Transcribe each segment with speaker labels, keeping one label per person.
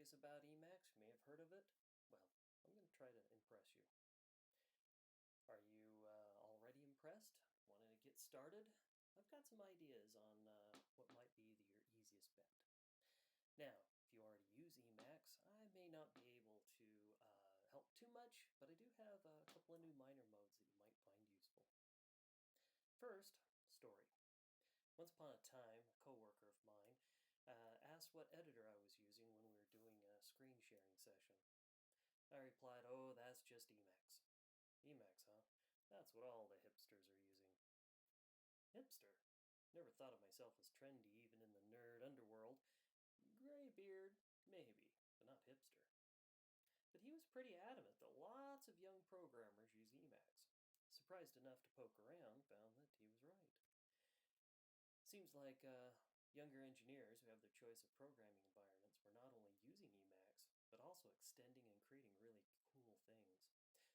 Speaker 1: curious about Emacs, you may have heard of it. Well, I'm going to try to impress you. Are you already impressed? Wanting to get started? I've got some ideas on what might be your easiest bet. Now, if you already use Emacs, I may not be able to help too much, but I do have a couple of new minor modes that you might find useful. First, story. Once upon a time, a coworker of mine asked what editor I was using when we were doing a screen sharing session. I replied, "Oh, that's just Emacs." Emacs, huh? That's what all the hipsters are using. Hipster? Never thought of myself as trendy, even in the nerd underworld. Gray beard, maybe, but not hipster. But he was pretty adamant that lots of young programmers use Emacs. Surprised enough to poke around, found that he was right. Seems like younger engineers who have their choice of programming environments were not only using Emacs, but also extending and creating really cool things.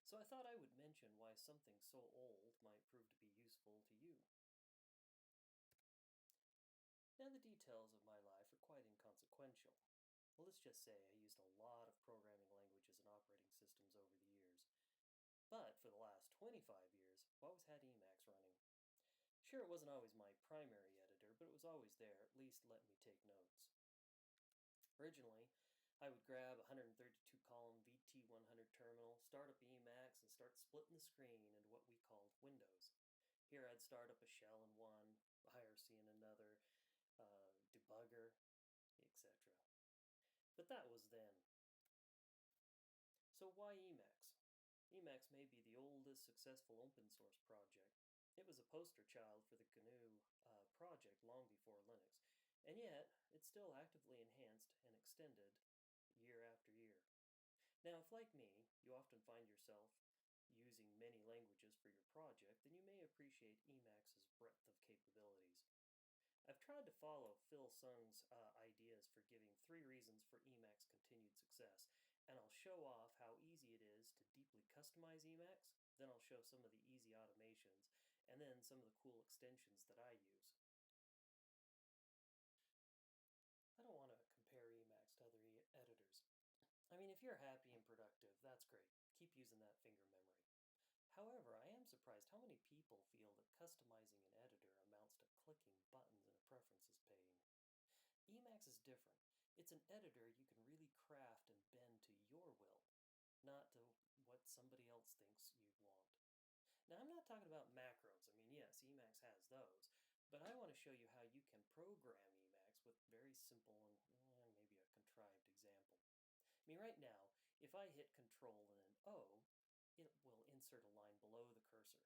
Speaker 1: So I thought I would mention why something so old might prove to be useful to you. Now, the details of my life are quite inconsequential. Well, let's just say I used a lot of programming languages and operating systems over the years. But for the last 25 years, I've always had Emacs running. Sure, it wasn't always my primary editor, but it was always there, at least let me take notes. Originally, I would grab a 132 column VT100 terminal, start up Emacs, and start splitting the screen into what we called windows. Here I'd start up a shell in one, IRC in another, debugger, etc. But that was then. So why Emacs? Emacs may be the oldest successful open source project. It was a poster child for the GNU project long before Linux, and yet it's still actively enhanced and extended year after year. Now, if like me, you often find yourself using many languages for your project, then you may appreciate Emacs's breadth of capabilities. I've tried to follow Phil Sung's ideas for giving 3 reasons for Emacs' continued success, and I'll show off how easy it is to deeply customize Emacs, then I'll show some of the easy automations, and then some of the cool extensions that I use. I don't want to compare Emacs to other editors. I mean, if you're happy and productive, that's great. Keep using that finger memory. However, I am surprised how many people feel that customizing an editor amounts to clicking buttons in a preferences pane. Emacs is different. It's an editor you can really craft and bend to your will, not to what somebody else thinks you want. Now, I'm not talking about macros. I mean, yes, Emacs has those, but I want to show you how you can program Emacs with very simple and maybe a contrived example. I mean, right now, if I hit Control and then O, it will insert a line below the cursor.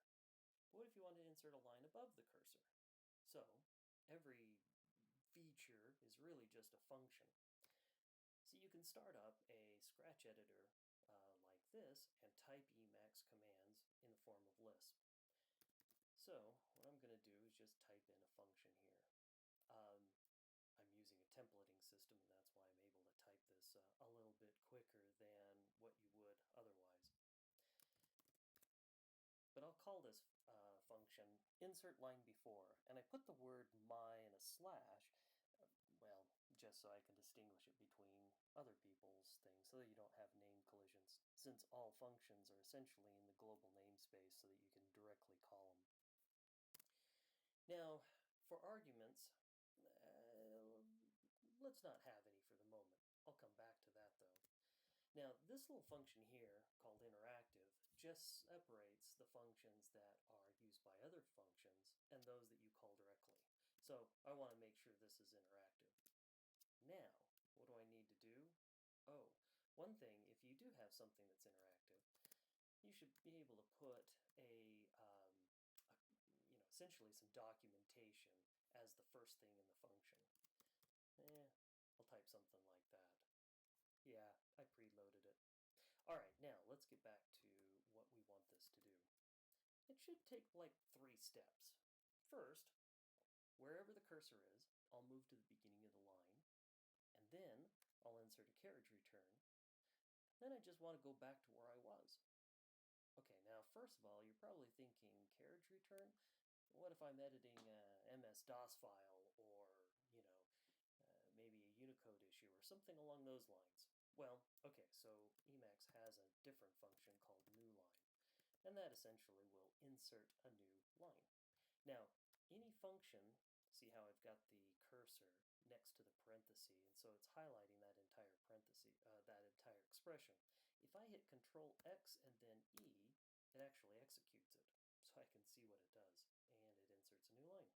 Speaker 1: But what if you want to insert a line above the cursor? So, every feature is really just a function. So you can start up a Scratch editor like this and type Emacs commands in the form of Lisp. So what I'm going to do is just type in a function here. I'm using a templating system, and that's why I'm able to type this a little bit quicker than what you would otherwise. But I'll call this function insert line before, and I put the word my and a slash, well, just so I can distinguish it between other people's things, so that you don't have name collisions, since all functions are essentially in the global namespace so that you can directly call them. Now, for arguments, let's not have any for the moment. I'll come back to that though. Now, this little function here, called interactive, just separates the functions that are used by other functions and those that you call directly. So I want to make sure this is interactive. Now, what do I need to do? Oh, one thing, if you do have something that's interactive, you should be able to put essentially some documentation as the first thing in the function. I'll type something like that. Yeah, I preloaded it. All right, now let's get back to what we want this to do. It should take like 3 steps. First, wherever the cursor is, I'll move to the beginning of the line, and then I'll insert a carriage return. Then I just want to go back to where I was. Okay, now first of all, you're probably thinking carriage return? What if I'm editing a MS-DOS file or, maybe a Unicode issue or something along those lines? Well, okay, so Emacs has a different function called newLine, and that essentially will insert a new line. Now, any function, see how I've got the cursor next to the parenthesis, and so it's highlighting that entire parenthesis, that entire expression. If I hit Control X and then E, it actually executes it, so I can see what it does, and it inserts a new line.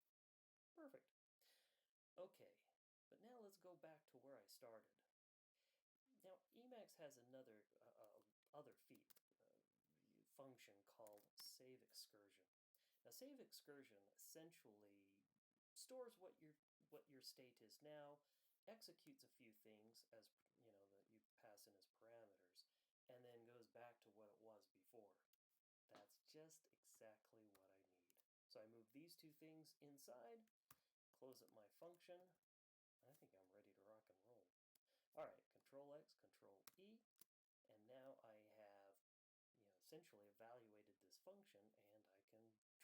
Speaker 1: Perfect. Okay, but now let's go back to where I started. Now, Emacs has another other function called save excursion. Now, save excursion essentially stores what your state is now, executes a few things as you know that you pass in as parameters, and then goes back to what it was before. That's just exactly what I need. So I move these two things inside, close up my function. I think I'm ready to rock and roll. All right, Control X, Control E, and now I have essentially evaluated this function and I can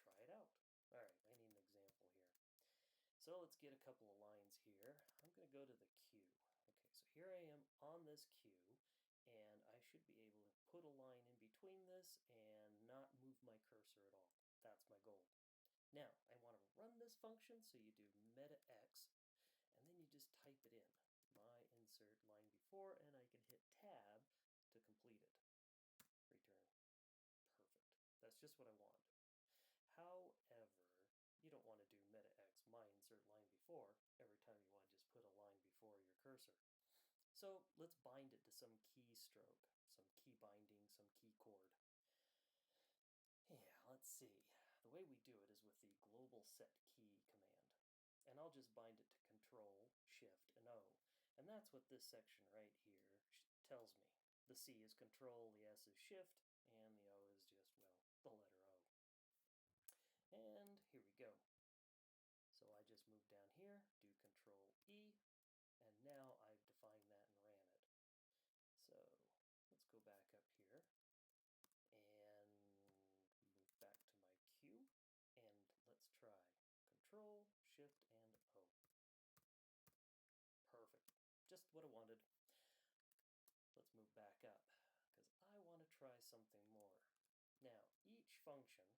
Speaker 1: try it out. All right, I need an example here. So let's get a couple of lines here. I'm going to go to the queue. Okay, so here I am on this queue, and I should be able to put a line in between this and not move my cursor at all. That's my goal. Now, I want to run this function, so you do meta x, and then you just type it in. My insert line before, and I can hit tab to complete it. Return. Perfect. That's just what I want. However, you don't want to do meta x my insert line before every time you want to just put a line before your cursor. So let's bind it to some keystroke, some key binding, some key chord. Yeah, let's see. The way we do it is with the global set key command. And I'll just bind it to Control, Shift, and O. And that's what this section right here tells me. The C is Control, the S is Shift, and the O is just, well, the letter O. And here we go. So I just moved down here, do Control E, and now I've defined that and ran it. So let's go back up here and move back to my queue, and let's try Control, Shift, and O. Perfect. Just what I wanted. Let's move back up, because I want to try something more. Now, each function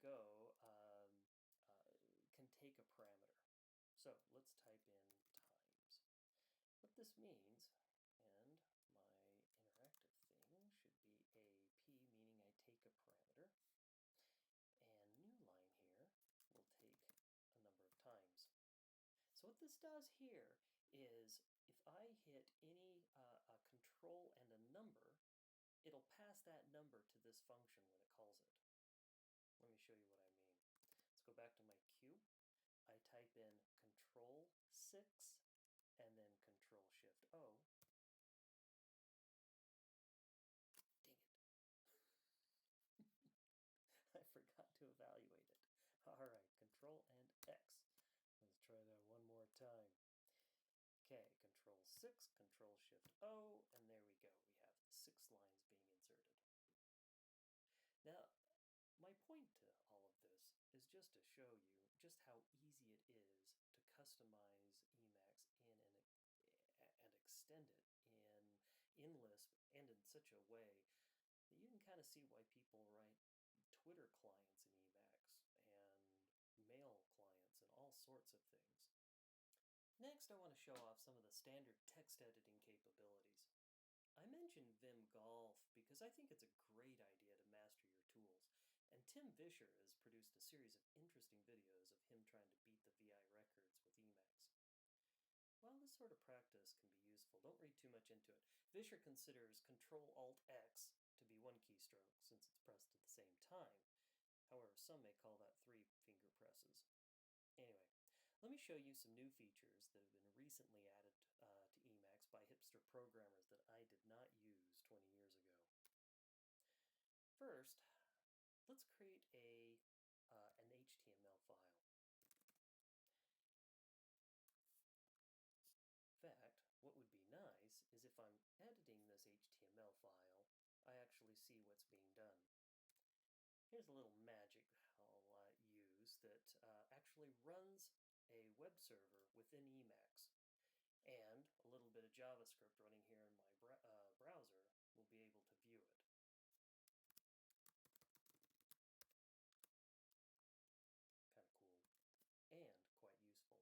Speaker 1: can can take a parameter. So let's type in times. What this means, and my interactive thing should be AP, meaning I take a parameter, and newLine here will take a number of times. So what this does here is if I hit any control and a number, it'll pass that number to this function when it calls it. Let me show you what I mean. Let's go back to my queue. I type in Control 6 and then Control Shift O. Dang it. I forgot to evaluate it. Alright, Control and X. Let's try that one more time. Okay, Control 6, Control Shift O, and there we go. We have 6 lines being inserted. Now, my point to all of this is just to show you just how easy it is to customize Emacs and extend it in Lisp and in such a way that you can kind of see why people write Twitter clients in Emacs and mail clients and all sorts of things. Next, I want to show off some of the standard text editing capabilities. I mentioned Vim Golf because I think it's a great idea to master your tools, and Tim Vischer has produced a series of interesting videos of him trying to beat the VI records with Emacs. While this sort of practice can be useful, don't read too much into it. Vischer considers Control-Alt-X to be one keystroke since it's pressed at the same time. However, some may call that 3 finger presses. Anyway, let me show you some new features that have been recently added to Emacs by hipster programmers that I did not use 20 years ago. First, let's create an HTML file. In fact, what would be nice is if I'm editing this HTML file, I actually see what's being done. Here's a little magic I'll use that actually runs a web server within Emacs, and a little bit of JavaScript running here in my browser will be able to view it. Kind of cool and quite useful.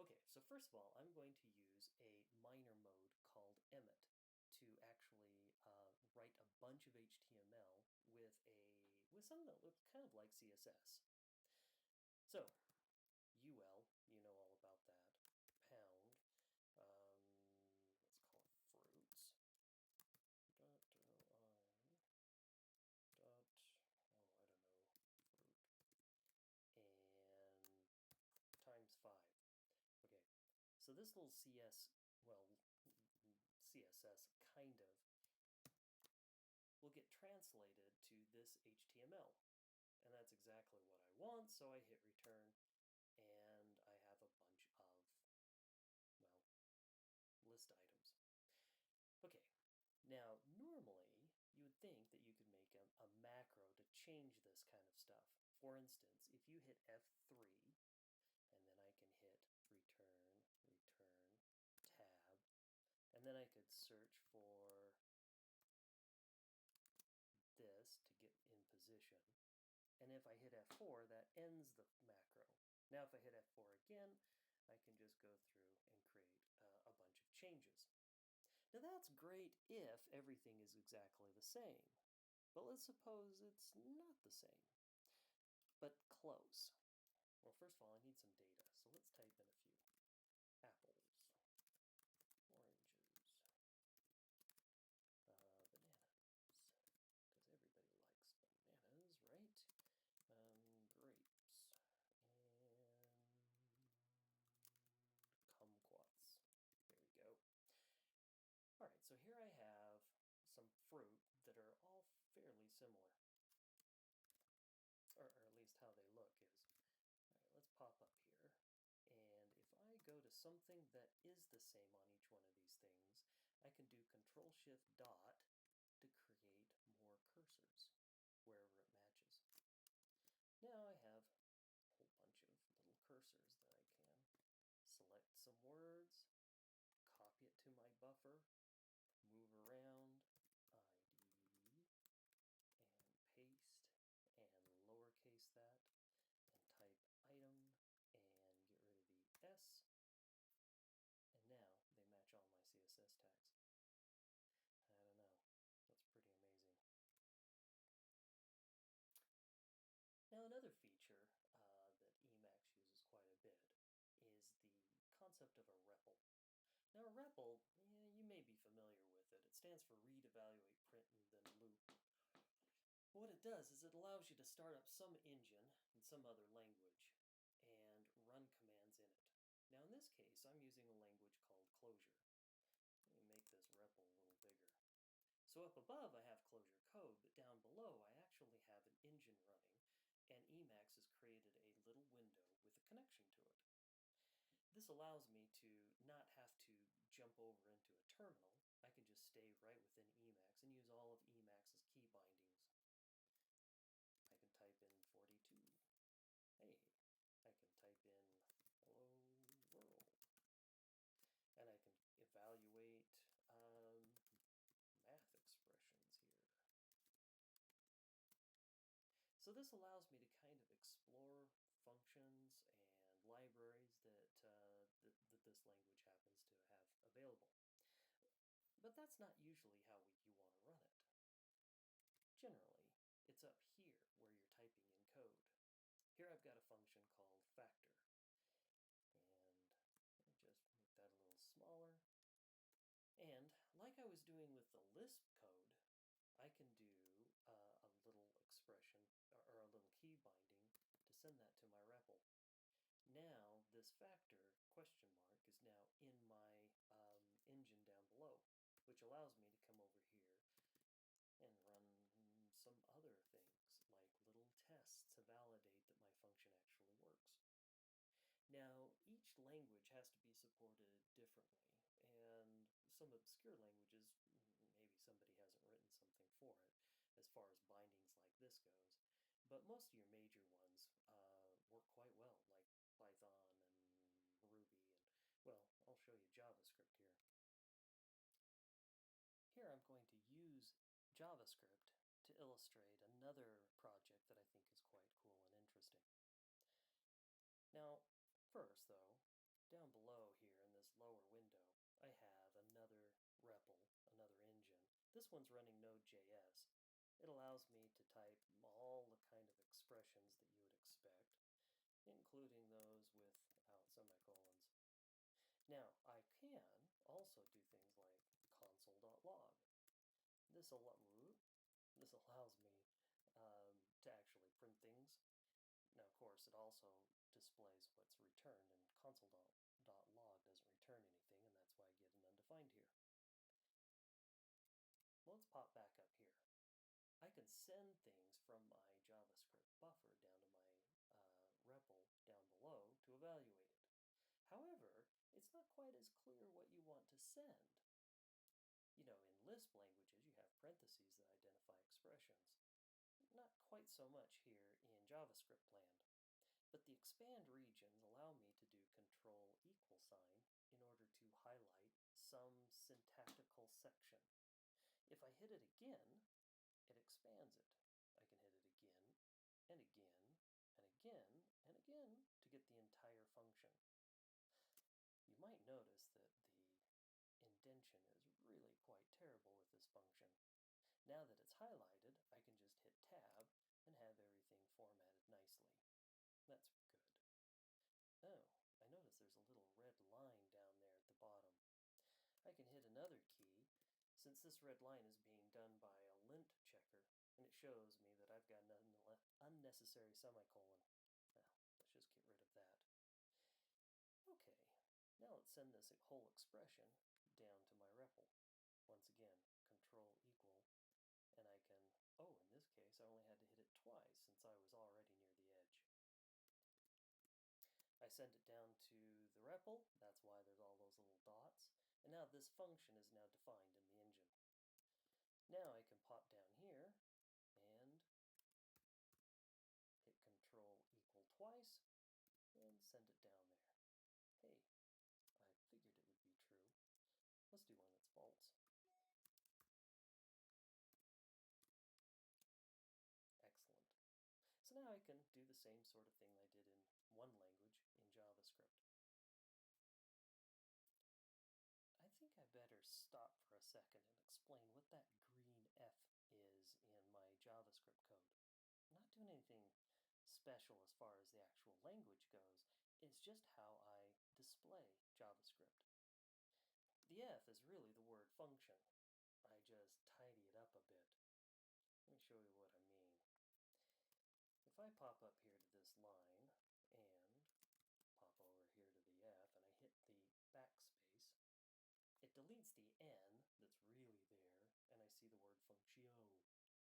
Speaker 1: Okay, so first of all, I'm going to use a minor mode called Emmet to actually write a bunch of HTML with something that looks kind of like CSS. So, UL, you know all about that. Pound, let's call it fruits. Dot li dot, oh, I don't know, fruit, and times 5. Okay, so this little CSS kind of will get translated to this HTML. And that's exactly what I want, so I hit return, and I have a bunch of, well, list items. Okay, now normally you would think that you could make a macro to change this kind of stuff. For instance, if you hit F3, and then I can hit return, return, tab, and then I could search for this to get in position. And if I hit F4, that ends the macro. Now if I hit F4 again, I can just go through and create a bunch of changes. Now that's great if everything is exactly the same. But let's suppose it's not the same, but close. Well, first of all, I need some data, so let's type in a few. Apples, oranges, bananas, because everybody likes bananas, right? Grapes, and kumquats. There we go. All right, so here I have some fruit that are all fairly similar, or at least how they look is. All right, let's pop up here. And if I go to something that is the same on each one of these things, I can do Control-Shift-Dot to create more cursors wherever it matches. Now I have a whole bunch of little cursors that I can select some words, copy it to my buffer, move around, ID, and paste, and lowercase that, and type item, and get rid of the S, and now they match all my CSS tags. I don't know, that's pretty amazing. Now another feature that Emacs uses quite a bit is the concept of a REPL. Now a REPL, you may be familiar with it. It stands for read, evaluate, print, and then loop. What it does is it allows you to start up some engine in some other language and run commands in it. Now in this case, I'm using a language called Clojure. Let me make this REPL a little bigger. So up above I have Clojure code, but down below I actually have an engine running, and Emacs has created a little window with a connection to it. This allows me to not have to jump over into a terminal. I can just stay right within Emacs and use all of Emacs's key bindings. I can type in 42. Hey, I can type in hello world. And I can evaluate math expressions here. So this allows me to kind of explore functions and libraries that this language happens to have available. But that's not usually how you want to run it. Generally, it's up here where you're typing in code. Here I've got a function called factor. And let me just make that a little smaller. And like I was doing with the Lisp code, I can do a little expression or a little key binding to send that to my REPL. Now this factor question mark is now in my engine down below, which allows me to come over here and run some other things like little tests to validate that my function actually works. Now, each language has to be supported differently, and some obscure languages, maybe somebody hasn't written something for it as far as bindings like this goes, but most of your major ones work quite well, like Python and Ruby, and, well, I'll show you JavaScript here. JavaScript to illustrate another project that I think is quite cool and interesting. Now, first though, down below here in this lower window, I have another REPL, another engine. This one's running Node.js. It allows me to type all the kind of expressions that you would expect, including those without semicolons. Now, I can also do things like console.log. This allows me to actually print things. Now, of course, it also displays what's returned, and console.log doesn't return anything, and that's why I get an undefined here. Well, let's pop back up here. I can send things from my JavaScript buffer down to my REPL down below to evaluate it. However, it's not quite as clear what you want to send. You know, in Lisp languages, you have parentheses that identify expressions. Not quite so much here in JavaScript land. But the expand regions allow me to do control equal sign in order to highlight some syntactical section. If I hit it again, it expands it. I can hit it again, and again, and again, and again to get the entire function. You might notice that the indentation is really quite terrible with this function. Now that it's highlighted, I can just hit tab and have everything formatted nicely. That's good. Oh, I notice there's a little red line down there at the bottom. I can hit another key since this red line is being done by a lint checker, and it shows me that I've got an unnecessary semicolon. Well, let's just get rid of that. Okay, now let's send this whole expression down to my REPL. Once again, control equal, and I can, oh, in this case I only had to hit it twice since I was already near the edge. I send it down to the REPL, that's why there's all those little dots, and now this function is now defined in the engine. Now I can pop down here and hit control equal twice and send it down there. Hey, I figured it would be true. Let's do one that's false. Excellent. So now I can do the same sort of thing I did in one language in JavaScript. I think I better stop for a second and explain what that green F is in my JavaScript code. I'm not doing anything special as far as the actual language goes. It's just how I display JavaScript. The F is really the word function. I just tidy it up a bit. Let me show you what I mean. If I pop up here to this line and pop over here to the F and I hit the backspace, it deletes the N that's really there and I see the word function.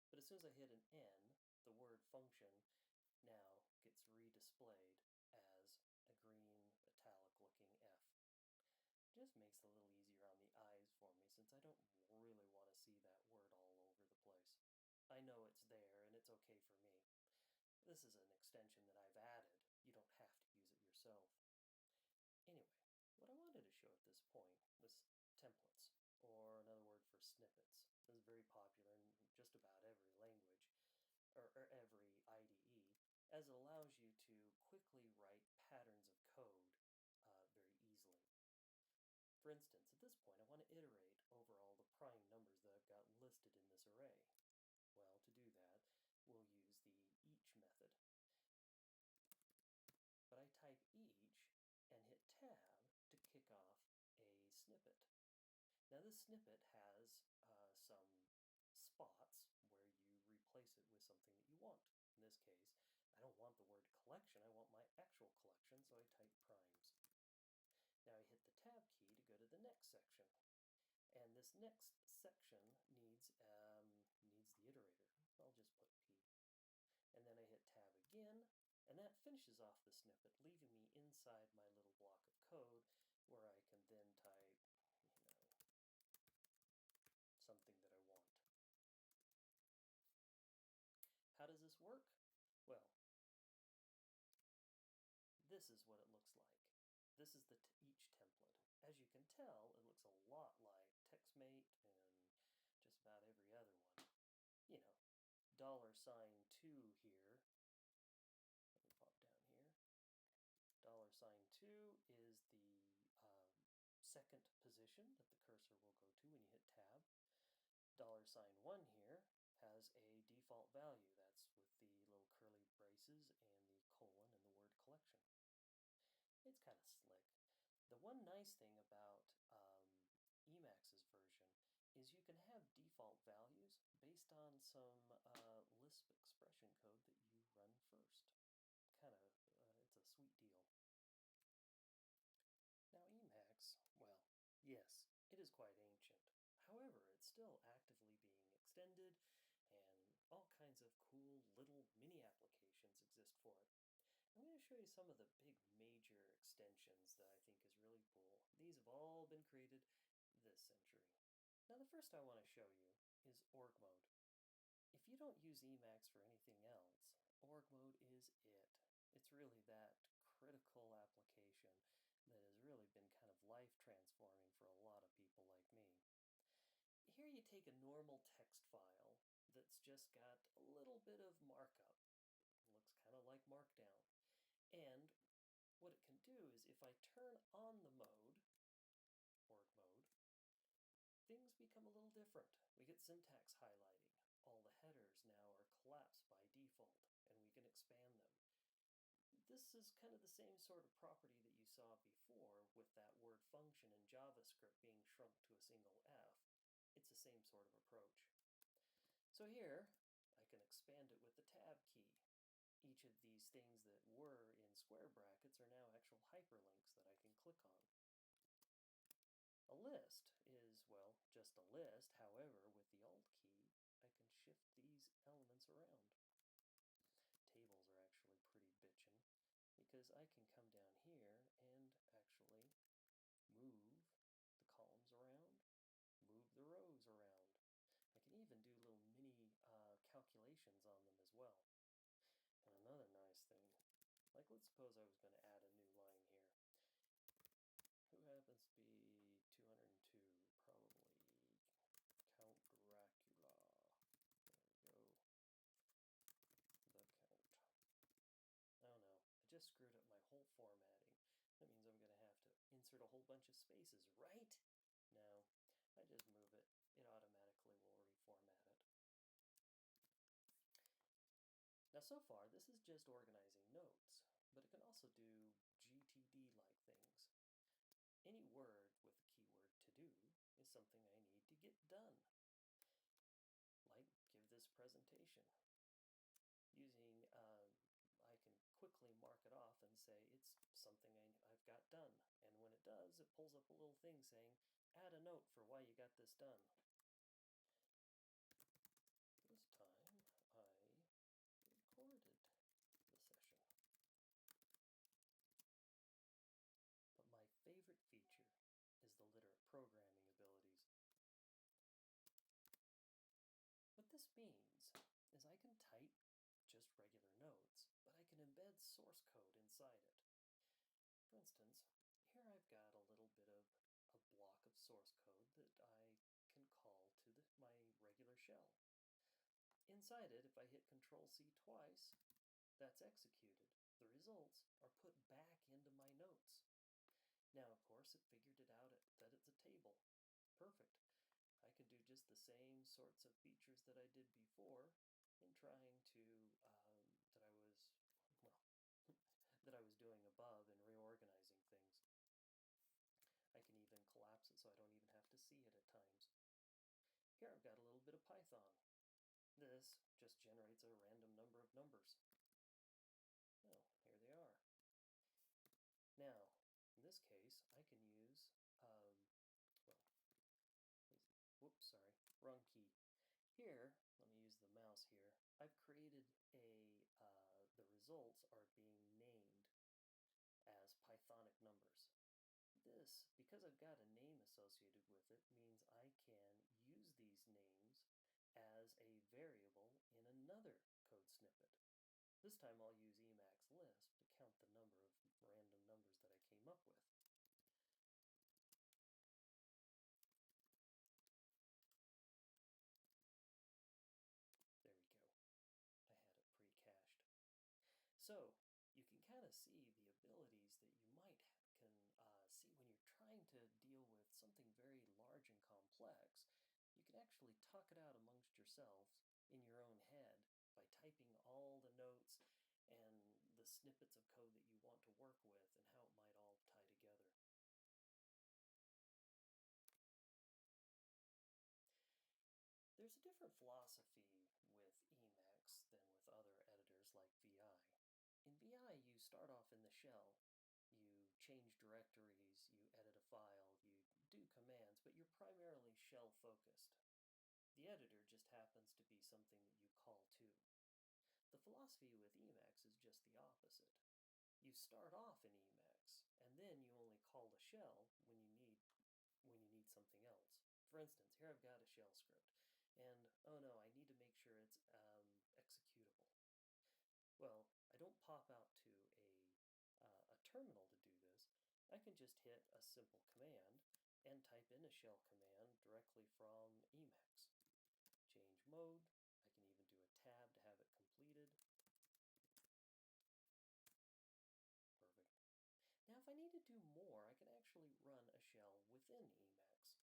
Speaker 1: But as soon as I hit an N, the word function now gets redisplayed as a green italic looking F. It just makes it a little easier on the eyes for me since I don't really want to see that word all over the place. I know it's there and it's okay for me. This is an extension that I've added. You don't have to use it yourself. Anyway, what I wanted to show at this point was templates, or another word for snippets. This is very popular in just about every language, or every IDE, as it allows you to quickly write patterns of code very easily. For instance, at this point I want to iterate over all the prime numbers that I've got listed in this array. Well, to do that, we'll use the each method. But I type each and hit tab to kick off a snippet. Now this snippet has some spots where you replace it with something that you want. In this case, I don't want the word collection, I want my actual collection, so I type primes. Now I hit the tab key to go to the next section. And this next section needs the iterator. I'll just put P. And then I hit tab again, and that finishes off the snippet, leaving me inside my little block of code where I can then type, something that I want. How does this work? Well, this is what it looks like. This is the each template. As you can tell, it looks a lot like TextMate and just about every other one. $2 here. Let me pop down here. $2 is the second position that the cursor will go to when you hit tab. $1 here has a default value. That's with the little curly braces and the colon and the word collection. It's kind of slick. The one nice thing about Emacs's version is you can have default values based on some Lisp expression code that you run first. It's a sweet deal. Now Emacs, well, yes, it is quite ancient. However, it's still actively being extended, and all kinds of cool little mini applications exist for it. I'm going to show you some of the big major extensions that I think is really cool. These have all been created this century. Now the first I want to show you is org mode. If you don't use Emacs for anything else, org mode is it. It's really that critical application that has really been kind of life transforming for a lot of people like me. Here you take a normal text file that's just got a little bit of markup. It looks kind of like Markdown. And what it can do is if I turn on the mode, org mode, things become a little different. We get syntax highlighting. All the headers now are collapsed by default, and we can expand them. This is kind of the same sort of property that you saw before with that word function in JavaScript being shrunk to a single F. It's the same sort of approach. So here, I can expand it with the tab key. Each of these things that were in square brackets are now actual hyperlinks that I can click on. A list is, well, just a list. However, with the Alt key, I can shift these elements around. Tables are actually pretty bitchin' because I can come down here and actually move the columns around, move the rows around. I can even do little mini calculations on them as well. And another nice thing, like let's suppose I was going to add a new line here. Who happens to be 202? Probably Count Dracula. There we go. The Count. Oh no, I just screwed up my whole formatting. That means I'm going to have to insert a whole bunch of spaces, right? No, I just move it. It automatically will reformat it. Now so far, this is just organizing notes, but it can also do GTD-like things. Any word with the keyword to do is something I need to get done. Like give this presentation. Using, I can quickly mark it off and say it's something I've got done. And when it does, it pulls up a little thing saying, add a note for why you got this done. This time I recorded the session. But my favorite feature is the literate programming abilities. What this means is I can type just regular notes, but I can embed source code inside it. For instance, here I've got a little bit of a block of source code that I can call to my regular shell. Inside it, if I hit Control-C twice, that's executed. The results are put back into my notes. Now, of course, it figured it out that it's a table. Perfect. I can do just the same sorts of features that I did before in trying to, that I was doing above and reorganizing things. I can even collapse it so I don't even have to see it at times. Here I've got a little bit of Python. This just generates a random number of numbers. Oh, here they are. Now, in this case, I can use, wrong key. Here, let me use the mouse here. I've created the results are being named as Pythonic numbers. This, because I've got a name associated with it, means I can use these names as a variable in another code snippet. This time I'll use Emacs Lisp to count the number of random numbers that I came up with. There we go. So you can kind of see the abilities that you can see when you're trying to deal with something very large and complex. You can actually talk it out amongst yourselves in your own head by typing all the notes and the snippets of code that you want to work with and how it might all tie together. There's a different philosophy with Emacs than with other editors like VI. In VI, you start off in the shell, you change directories, you edit a file, you do commands, but you're primarily shell focused. The editor just happens to be something that you call to. The philosophy with Emacs is just the opposite. You start off in Emacs, and then you only call the shell when you need something else. For instance, here I've got a shell script, and oh no, I need to make sure it's executable. Well, I don't pop out to a terminal to do this. I can just hit a simple command and type in a shell command directly from Emacs. Change mode. I can even do a tab to have it completed. Perfect. Now if I need to do more, I can actually run a shell within Emacs.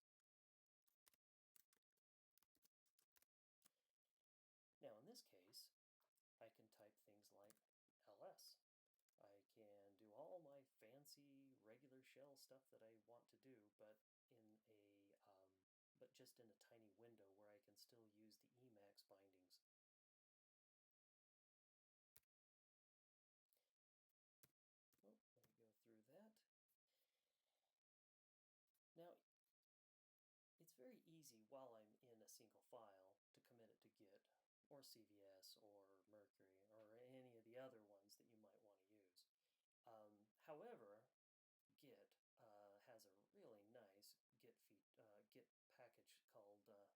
Speaker 1: Now in this case, I can type things like ls. I can do all my fancy regular shell stuff that I want to do, but just in a tiny window where I can still use the Emacs bindings. Well, let me go through that. Now, it's very easy while I'm in a single file to commit it to Git or CVS or Mercury or any of the other ones that you might want to use. However, Git has a really nice Git package called, well,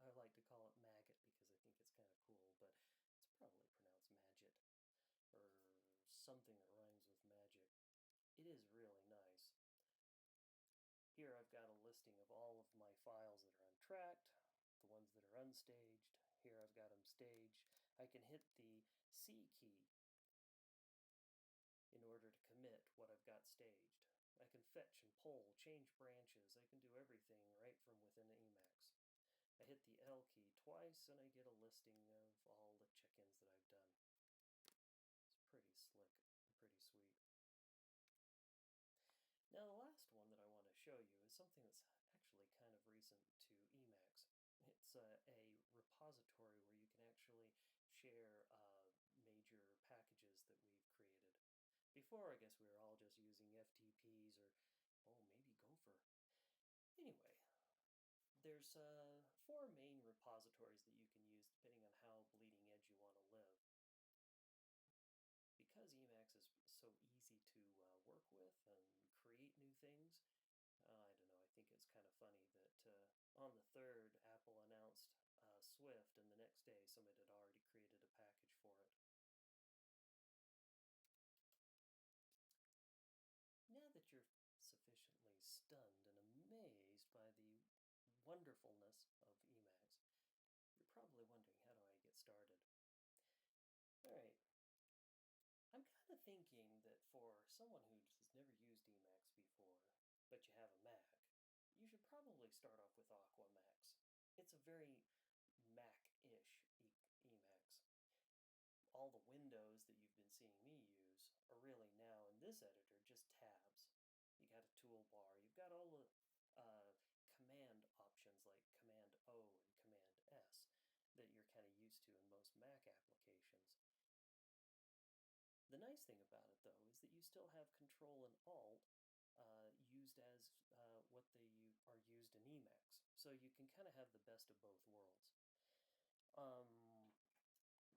Speaker 1: I like to call it Maggot because I think it's kind of cool, but it's probably pronounced Magit or something that rhymes with magic. It is really nice. Here I've got a listing of all of my files that are untracked, the ones that are unstaged. Here I've got them staged. I can hit the C key in order to commit what I've got staged. I can fetch and pull, change branches. I can do everything right from within Emacs. I hit the L key twice and I get a listing of all the check-ins that I've done. It's pretty slick and pretty sweet. Now the last one that I want to show you is something that's actually kind of recent to Emacs. It's a repository where you can actually share major packages that we've created. Before, I guess we were all just using FTPs or, oh, maybe Gopher. Anyway, there's 4 main repositories that you can use depending on how bleeding edge you want to live. Because Emacs is so easy to work with and create new things, I don't know, I think it's kind of funny that on the 3rd, Apple announced Swift, and the next day somebody had already created a package for it. Now that you're sufficiently stunned and amazed by the wonderfulness of Emacs, you're probably wondering, how do I get started? Alright, I'm kind of thinking that for someone who has never used Emacs before, but you have a Mac, you should probably start off with Aquamax. It's a very Mac-ish Emacs. All the windows that you've been seeing me use are really now in this editor just tabs. You got a toolbar, you've got all the command options like Command O and Command S that you're kind of used to in most Mac applications. The nice thing about it, though, is that you still have Control and Alt used as what they are used in Emacs. So you can kind of have the best of both worlds. Of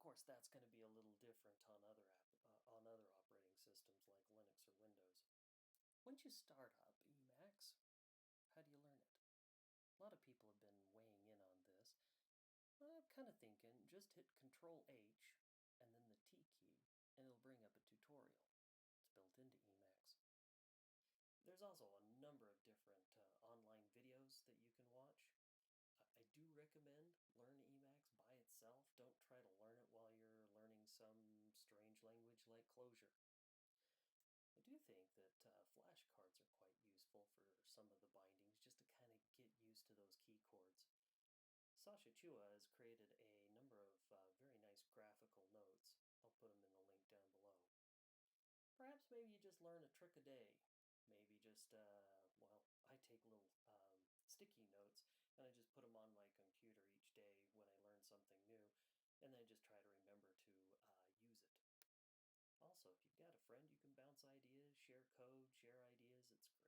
Speaker 1: course, that's going to be a little different on other operating systems like Linux or Windows. Once you start up Emacs, how do you learn it? A lot of people have been weighing in on this. I'm kind of thinking just hit Control H and then the T key, and it'll bring up a tutorial. It's built into Emacs. There's also a number of different online videos that you can watch. I do recommend learn Emacs by itself. Don't try to learn it while you're learning some strange language much like Clojure. I do think that flashcards are quite useful for some of the bindings, just to kind of get used to those key chords. Sasha Chua has created a number of very nice graphical notes. I'll put them in the link down below. Perhaps maybe you just learn a trick a day. Maybe just, I take little sticky notes and I just put them on my computer each day when I learn something new, and then just try to remember to use it. Also, if you've got a friend, you can bounce ideas, share code, share ideas.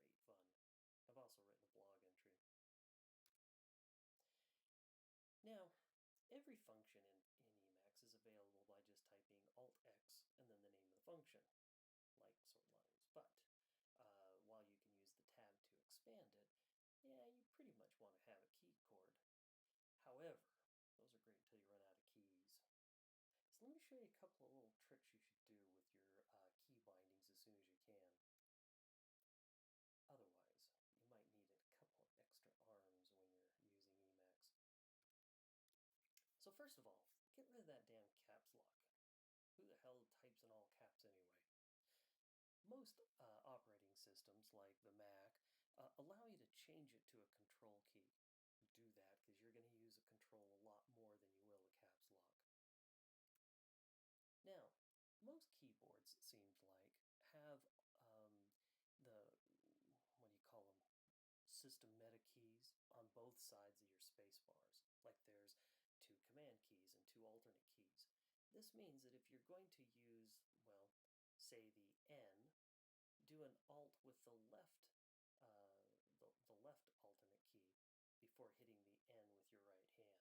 Speaker 1: It's great fun. I've also written a blog entry. Now, every function in Emacs is available by just typing Alt-X and then the name of the function, like sort lines. But while you can use the tab to expand it, yeah, you pretty much want to have a key chord. However, those are great until you run out of keys. So let me show you a couple of little tricks you should do with your key bindings as soon as you can. Otherwise, you might need a couple of extra arms when you're using Emacs. So first of all, get rid of that damn caps lock. Who the hell types in all caps anyway? Most operating systems, like the Mac, allow you to change it to a control key. Do that because you're going to use a control a lot more than you will a caps lock. Now, most keyboards, it seems like, have what do you call them, system meta keys on both sides of your space bars. Like there's 2 command keys and 2 alternate keys. This means that if you're going to use, well, say the N, do an Alt with the left alternate key before hitting the N with your right hand.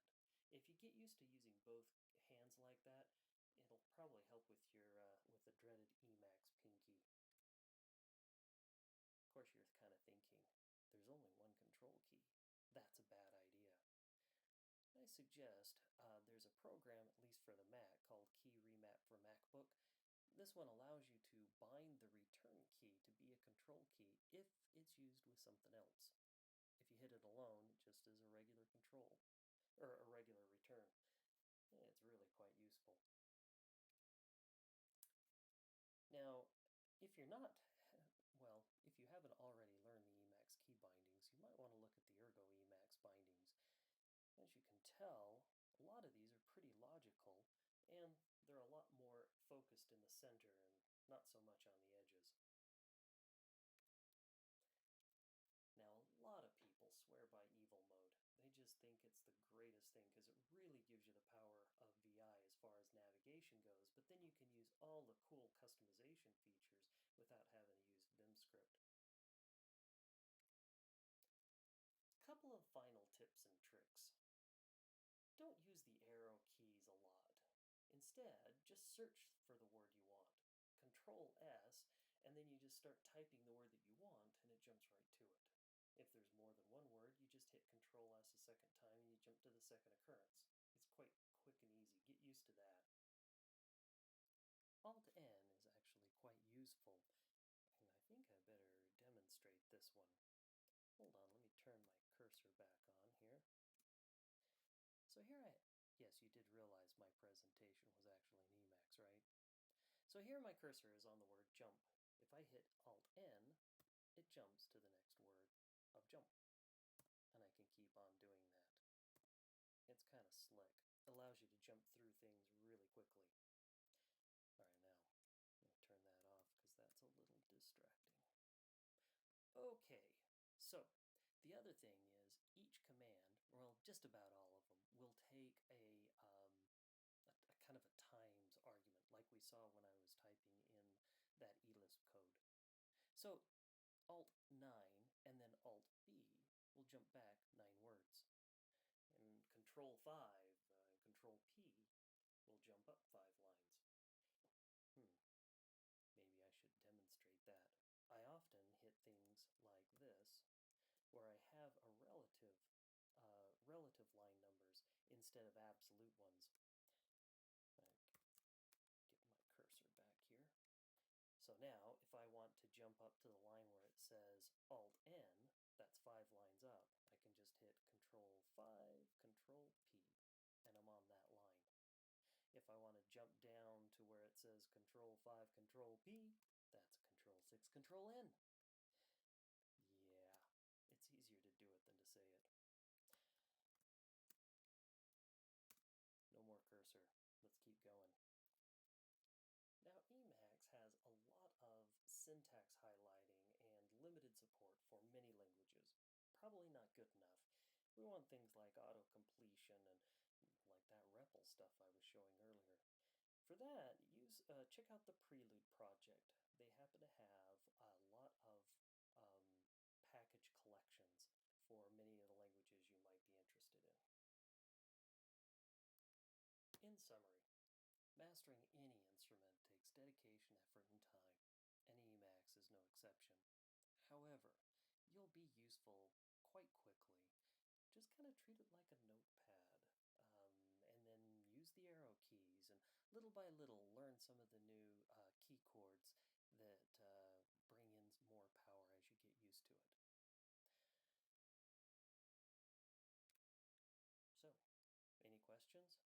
Speaker 1: If you get used to using both hands like that, it'll probably help with your with the dreaded Emacs pinky. Of course, you're kind of thinking, there's only one control key. That's a bad idea. I suggest there's a program, at least for the Mac, called Key Remap for MacBook. This one allows you to bind the return key to be a control key if it's used with something else. If you hit it alone, just as a regular control, or a regular return. It's really quite useful. Now, if you're not, well, if you haven't already learned the Emacs key bindings, you might want to look at the Ergo Emacs bindings. As you can tell, a lot of these are pretty logical, and they're a lot more focused in the center and not so much on the edges. Now, a lot of people swear by evil mode. They just think it's the greatest thing because it really gives you the power of VI as far as navigation goes, but then you can use all the cool customization features without having to use VimScript. A couple of final tips and tricks. Don't use the arrow keys a lot. Instead, just search for the word you want. Control S, and then you just start typing the word that you want, and it jumps right to it. If there's more than one word, you just hit Control S a second time and you jump to the second occurrence. It's quite quick and easy. Get used to that. Alt N is actually quite useful, and I think I better demonstrate this one. Hold on, let me turn my cursor back on here. So yes, you did realize my presentation was actually in Emacs, right? So here my cursor is on the word jump. If I hit Alt N, it jumps to the next word of jump. And I can keep on doing that. It's kind of slick. It allows you to jump through things really quickly. Alright, now, I'm going to turn that off because that's a little distracting. Okay, so the other thing is each command, well, just about all of them, will take a kind of a times argument, like we saw when I was typing in that eLisp code. So Alt 9 and then Alt B will jump back 9 words. And Control 5 and Control P will jump up 5 lines. Maybe I should demonstrate that. I often hit things like this, where I have a relative line numbers instead of absolute ones. Get my cursor back here. So now, if I want to jump up to the line where it says Alt-N, that's 5 lines up, I can just hit Control-5, Control-P, and I'm on that line. If I want to jump down to where it says Control 5, Control P, that's Control 6, Control N. Yeah, it's easier to do it than to say it. No more cursor. Let's keep going. Now, Emacs has a lot of syntax highlighting and limited support for many languages. Probably not good enough. We want things like auto-completion and like that REPL stuff I was showing earlier. For that, check out the Prelude project. They happen to have a lot of package collections for many of the languages you might be interested in. In summary, mastering any instrument takes dedication, effort, and time, and Emacs is no exception. However, you'll be useful quite quickly. Just kind of treat it like a notepad, and then use the arrow keys, and little by little learn some of the new key chords that bring in more power as you get used to it. So, any questions?